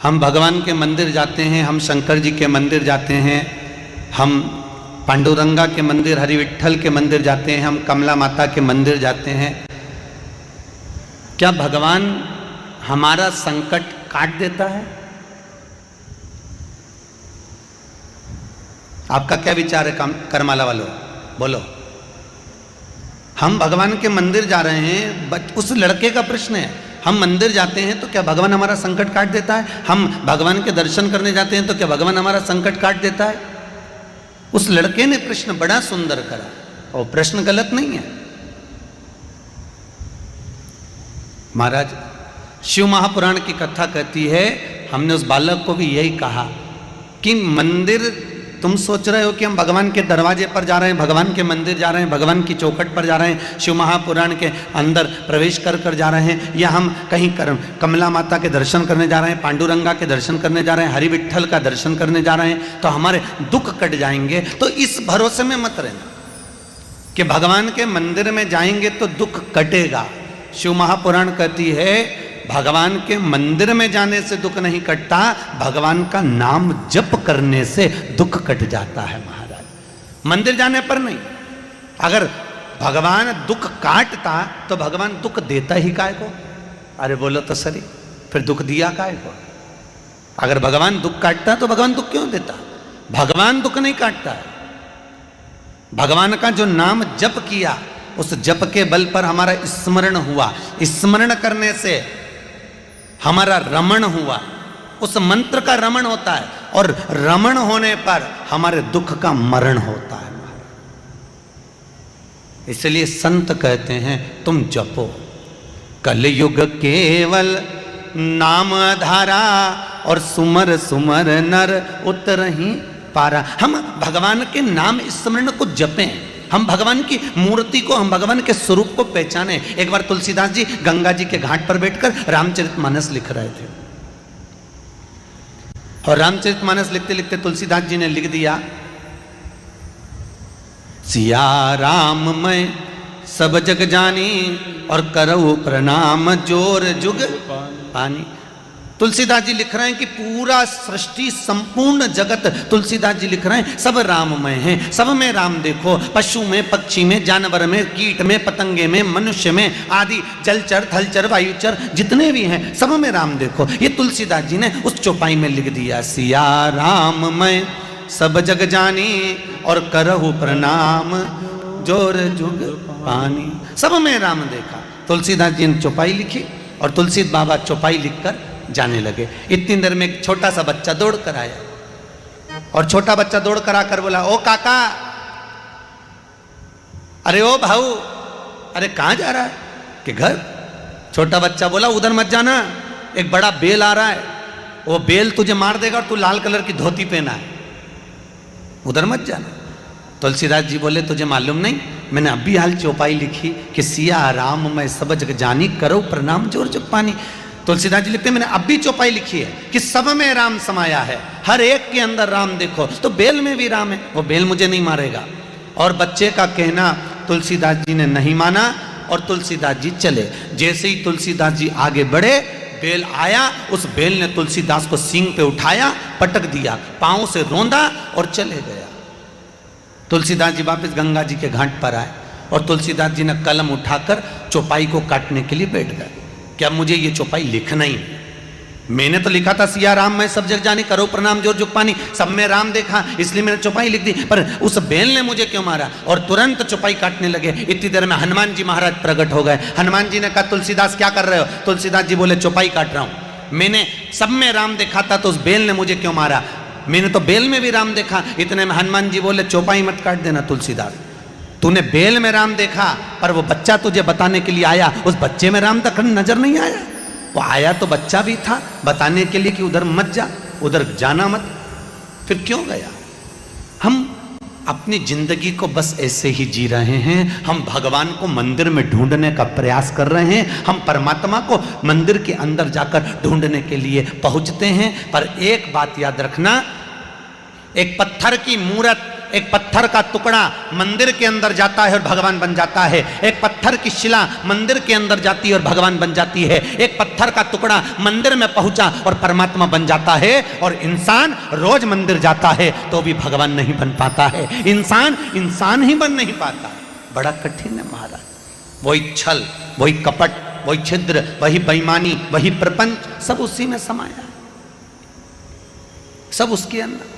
हम भगवान के मंदिर जाते हैं, हम शंकर जी के मंदिर जाते हैं, हम पांडुरंगा के मंदिर, हरि विट्ठल के मंदिर जाते हैं, हम कमला माता के मंदिर जाते हैं। क्या भगवान हमारा संकट काट देता है? आपका क्या विचार है करमाला वालों, बोलो। हम भगवान के मंदिर जा रहे हैं, उस लड़के का प्रश्न है, हम मंदिर जाते हैं तो क्या भगवान हमारा संकट काट देता है? हम भगवान के दर्शन करने जाते हैं तो क्या भगवान हमारा संकट काट देता है? उस लड़के ने प्रश्न बड़ा सुंदर करा और प्रश्न गलत नहीं है। महाराज, शिव महापुराण की कथा कहती है, हमने उस बालक को भी यही कहा कि मंदिर, तुम सोच रहे हो कि हम भगवान के दरवाजे पर जा रहे हैं, भगवान के मंदिर जा रहे हैं, भगवान की चौखट पर जा रहे हैं, शिव महापुराण के अंदर प्रवेश कर कर जा रहे हैं, या हम कहीं कमला माता के दर्शन करने जा रहे हैं, पांडुरंगा के दर्शन करने जा रहे हैं, हरि विट्ठल का दर्शन करने जा रहे हैं, तो हमारे दुख कट जाएंगे। तो इस भरोसे में मत रहना कि भगवान के मंदिर में जाएंगे तो दुख कटेगा। शिव महापुराण कहती है भगवान के मंदिर में जाने से दुख नहीं कटता, भगवान का नाम जप करने से दुख कट जाता है महाराज, मंदिर जाने पर नहीं। अगर भगवान दुख काटता तो भगवान दुख देता ही काहे को? अरे बोलो तो सही, फिर दुख दिया काहे को? अगर भगवान दुख काटता तो भगवान दुख क्यों देता? भगवान दुख नहीं काटता है। भगवान का जो नाम जप किया, उस जप के बल पर हमारा स्मरण हुआ, स्मरण करने से हमारा रमण हुआ, उस मंत्र का रमण होता है, और रमण होने पर हमारे दुख का मरण होता है। इसलिए संत कहते हैं तुम जपो, कलयुग केवल नाम धारा, और सुमर सुमर नर उतरहि पारा। हम भगवान के नाम स्मरण को जपें, हम भगवान की मूर्ति को, हम भगवान के स्वरूप को पहचाने। एक बार तुलसीदास जी गंगा जी के घाट पर बैठकर रामचरितमानस लिख रहे थे, और रामचरितमानस लिखते लिखते तुलसीदास जी ने लिख दिया, सिया राम मैं सब जग जानी, और करऊ प्रणाम जोर जुग पानी। तुलसीदास जी लिख रहे हैं कि पूरा सृष्टि, संपूर्ण जगत, तुलसीदास जी लिख रहे हैं सब राममय है, सब में राम देखो, पशु में, पक्षी में, जानवर में, कीट में, पतंगे में, मनुष्य में, आदि जलचर, थलचर, वायुचर जितने भी हैं सब में राम देखो। ये तुलसीदास जी ने उस चौपाई में लिख दिया, सिया राममय सब जग जानी, और करहु प्रणाम जोर जुग पानी। सब में राम देखा। तुलसीदास जी ने चौपाई लिखी, और तुलसी बाबा चौपाई लिखकर जाने लगे। इतनी देर में एक छोटा सा बच्चा दौड़ कर आया, और छोटा बच्चा दौड़ कर आकर बोला, ओ काका, अरे ओ भाऊ, अरे कहां जा रहा है? कि घर। छोटा बच्चा बोला, उधर मत जाना, एक बड़ा बेल आ रहा है, वो बेल तुझे मार देगा, और तू लाल कलर की धोती पहना है, उधर मत जाना। तुलसीदास जी बोले, तुझे मालूम नहीं, मैंने अभी हाल चौपाई लिखी कि सिया राम मैं सब जग जानी, करो प्रणाम जोर जुग पानी। तुलसीदास जी लिखते हैं मैंने अभी चौपाई लिखी है कि सब में राम समाया है, हर एक के अंदर राम देखो, तो बेल में भी राम है, वो बेल मुझे नहीं मारेगा। और बच्चे का कहना तुलसीदास जी ने नहीं माना, और तुलसीदास जी चले। जैसे ही तुलसीदास जी आगे बढ़े, बेल आया, उस बेल ने तुलसीदास को सींग पे उठाया, पटक दिया, पांव से रोंदा और चले गया। तुलसीदास जी वापस गंगा जी के घाट पर आए, और तुलसीदास जी ने कलम उठाकर चौपाई को काटने के लिए बैठ गए। क्या मुझे ये चौपाई लिखना ही? मैंने तो लिखा था सिया राम मैं सब जग जानी, करो प्रणाम जोर जुग पानी, सब में राम देखा, इसलिए मैंने चौपाई लिख दी, पर उस बेल ने मुझे क्यों मारा? और तुरंत चौपाई काटने लगे। इतनी देर में हनुमान जी महाराज प्रकट हो गए। हनुमान जी ने कहा, तुलसीदास क्या कर रहे हो? तुलसीदास जी बोले, चौपाई काट रहा हूं, मैंने सब में राम देखा था, तो उस बेल ने मुझे क्यों मारा? मैंने तो बेल में भी राम देखा। इतने में हनुमान जी बोले, चौपाई मत काट देना तुलसीदास, तूने बेल में राम देखा, पर वो बच्चा तुझे बताने के लिए आया, उस बच्चे में राम तक नजर नहीं आया। वो आया तो बच्चा भी था बताने के लिए कि उधर मत जा, उधर जाना मत, फिर क्यों गया? हम अपनी जिंदगी को बस ऐसे ही जी रहे हैं। हम भगवान को मंदिर में ढूंढने का प्रयास कर रहे हैं, हम परमात्मा को मंदिर के अंदर जाकर ढूंढने के लिए पहुंचते हैं। पर एक बात याद रखना, एक पत्थर की मूरत, एक पत्थर का टुकड़ा मंदिर के अंदर जाता है और भगवान बन जाता है, एक पत्थर की शिला मंदिर के अंदर जाती है और भगवान बन जाती है, एक पत्थर का टुकड़ा मंदिर में पहुंचा और परमात्मा बन जाता है। और इंसान रोज मंदिर जाता है तो भी भगवान नहीं बन पाता है, इंसान ही बन नहीं पाता। बड़ा कठिन है महाराज। वही छल, वही कपट, वही छिद्र, वही बेईमानी, वही प्रपंच, सब उसी में समाया, सब उसके अंदर।